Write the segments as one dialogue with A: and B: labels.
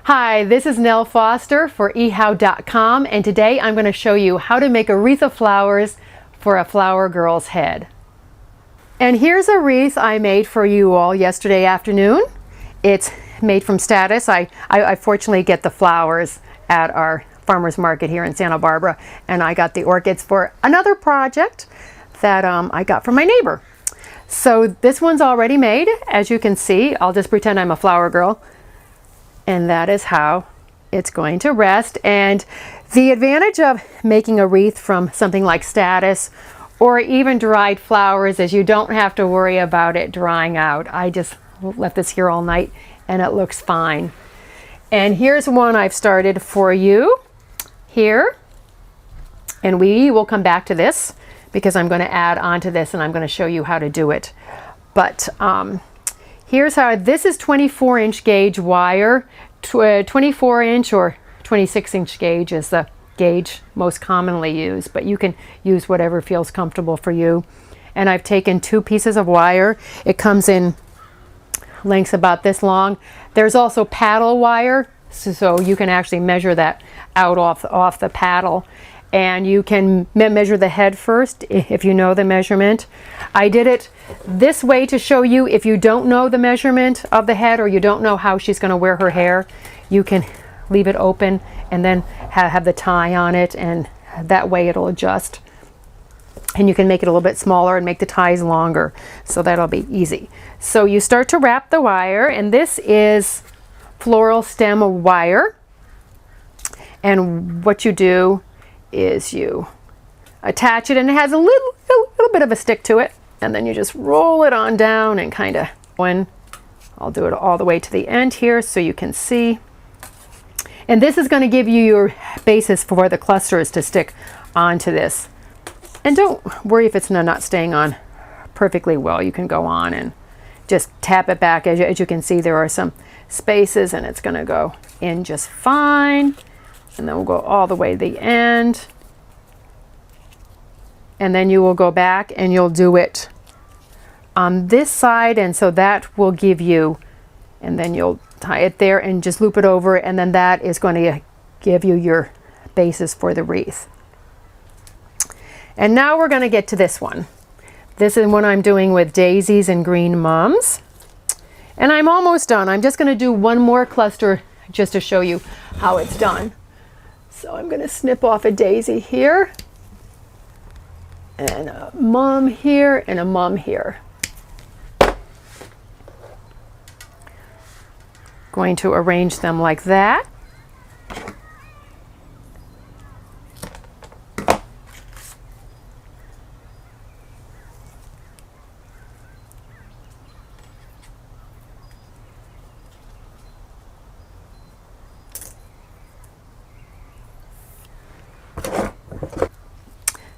A: Hi, this is Nell Foster for ehow.com, and today I'm going to show you how to make a wreath of flowers for a flower girl's head. And here's a wreath I made for you all yesterday afternoon. It's made from status. I fortunately get the flowers at our farmer's market here in Santa Barbara, and I got the orchids for another project that I got from my neighbor. So this one's already made, as you can see. I'll just pretend I'm a flower girl. And that is how it's going to rest. And the advantage of making a wreath from something like status or even dried flowers is you don't have to worry about it drying out. I just left this here all night and it looks fine. And here's one I've started for you here. And we will come back to this because I'm going to add on to this and I'm going to show you how to do it. But here's how. This is 24-inch gauge wire. 24-inch or 26-inch gauge is the gauge most commonly used, but you can use whatever feels comfortable for you. And I've taken 2 pieces of wire. It comes in lengths about this long. There's also paddle wire, so you can actually measure that out off the paddle. And you can measure the head first if you know the measurement. I did it this way to show you if you don't know the measurement of the head or you don't know how she's going to wear her hair, you can leave it open and then have the tie on it, and that way it'll adjust. And you can make it a little bit smaller and make the ties longer, so that'll be easy. So you start to wrap the wire, and this is floral stem wire. And what you do is you attach it, and it has a little bit of a stick to it, and then you just roll it on down and kind of I'll do it all the way to the end here so you can see. And this is going to give you your basis for the clusters to stick onto this. And don't worry if it's not staying on perfectly well. You can go on and just tap it back. As you can see, there are some spaces and it's going to go in just fine. And then we'll go all the way to the end. And then you will go back and you'll do it on this side. And so that will give you, and then you'll tie it there and just loop it over. And then that is going to give you your basis for the wreath. And now we're going to get to this one. This is what I'm doing with daisies and green mums. And I'm almost done. I'm just going to do one more cluster just to show you how it's done. So I'm going to snip off a daisy here, and a mum here, and a mum here. Going to arrange them like that.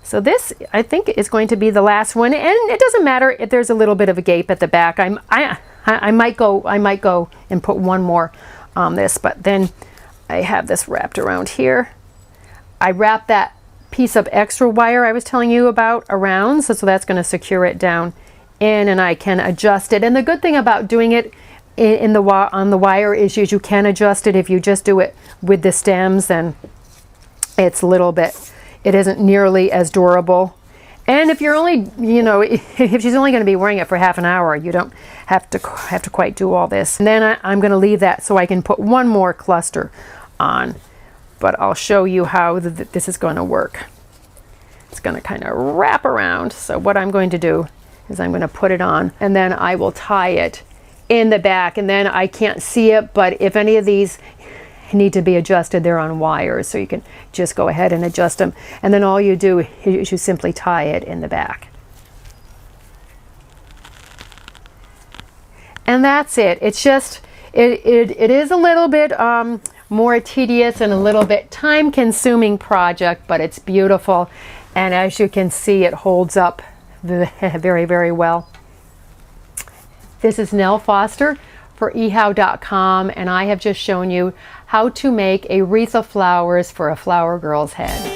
A: So this, I think, is going to be the last one, and it doesn't matter if there's a little bit of a gape at the back. I might go and put one more on this, but then I have this wrapped around here. I wrap that piece of extra wire I was telling you about around, so that's going to secure it down in, and I can adjust it. And the good thing about doing it on the wire is you can adjust it. If you just do it with the stems, then it's a little bit. It isn't nearly as durable. And if you're only, if she's only going to be wearing it for half an hour, you don't have to quite do all this. And then I'm going to leave that so I can put one more cluster on. But I'll show you how this is going to work. It's going to kind of wrap around. So what I'm going to do is I'm going to put it on, and then I will tie it in the back. And then I can't see it, but if any of these need to be adjusted, they're on wires, so you can just go ahead and adjust them, and then all you do is you simply tie it in the back, and that's it. It's just it is a little bit more tedious and a little bit time-consuming project, but it's beautiful, and as you can see, it holds up very, very well. This is Nell Foster for ehow.com, and I have just shown you how to make a wreath of flowers for a flower girl's head.